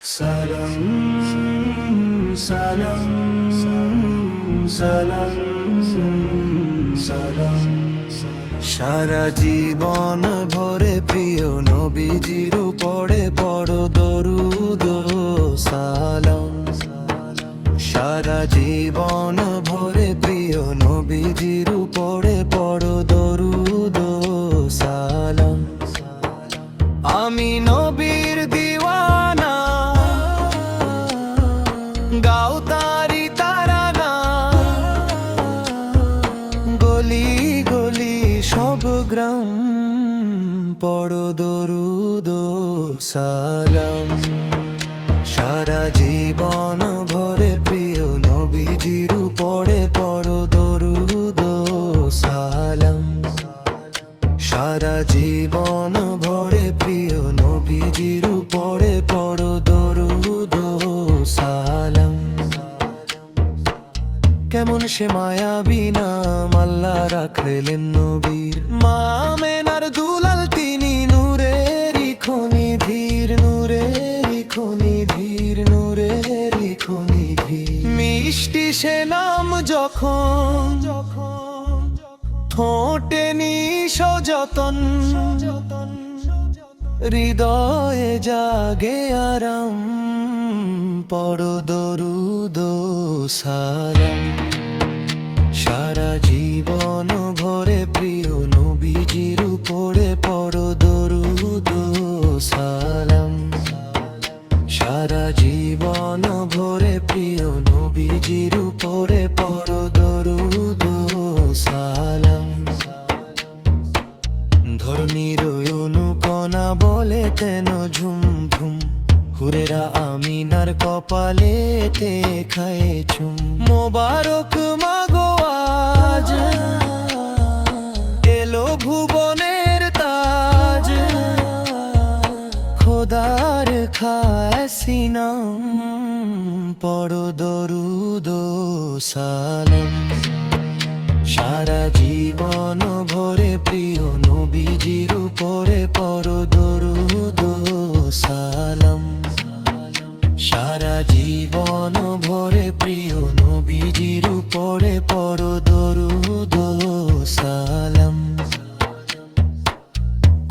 সালাম সালাম সালাম সালাম সারা জীবন ভরে প্রিয় নবীজির উপরে পড়ো দরুদ সালাম। সারা জীবন ভরে প্রিয় নবীজির উপরে পড়ো দরুদ সালাম। আমি নবীর দিওয়ানা, গাও তারি তারানা, গলি গলি সব গ্রাম পড়ো দরুদ সালাম। সারা জীবন ভরে প্রিয় নবীজির উপরে পড়ো দরুদ সালাম। সারা জীবন ভরে প্রিয় নবীজির উপরে পড়ো দরুদ সালাম। কেমন সে মায়াবী নাম আল্লাহ রাখলেন নবীর, মা আমেনার দুলাল তিনি, নূরেরই খনি ধীর, নূরেরই খনি ধীর, নূরেরই খনি ধীর। মিষ্টি সে নাম যখন ঠোঁটে নিঃসযতন, হৃদয়ে জাগে আরাম পড়ো দরুদ সালাম। সারা জীবন ভরে প্রিয় নবীজির উপরে পড়ো দরুদ সালাম। সারা জীবন ভরে প্রিয় নবীজির উপরে পড়ো দরুদ সালাম। ধরণীর অনুকণা বলে তেন ঝুম ঝুম, হুরেরা আমিনার কপালেতে খায় চুম। মোবারক মাগো আজ এলো ভুবনের তাজ, খোদার খাসিনাম পড়ো দরুদ সালাম। সারা জীবন ভরে প্রিয় নবীজির উপরে পড়ো দরুদ সালাম। সারা জীবন ভরে প্রিয় নবীজির উপরে পড়ো দরুদ সালাম।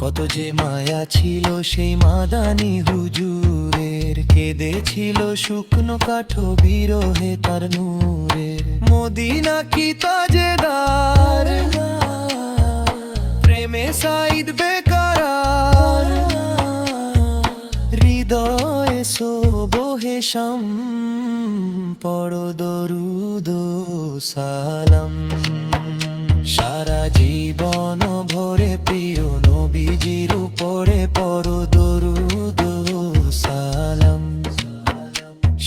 কত যে মায়া ছিল সেই মাদানি হুজুরের, কেঁদেছিল শুকনো কাঠো বিরহে তার নূরের। মদিনা কি তাজেদার, প্রেমে সাইদ বেকারার, হৃদয়ে সোবহে শাম পড়ো দরুদ সালাম। সারা জীবন ভরে প্রিয় নবীজির উপরে পড়ো দরুদ সালাম।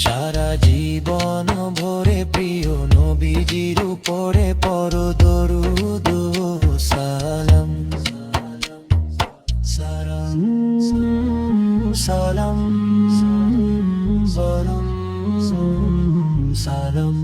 সারা জীবন ভরে প্রিয় নবীজির উপরে পড়ো দরুদ সালাম। সালাম সালাম সালাম সালাম।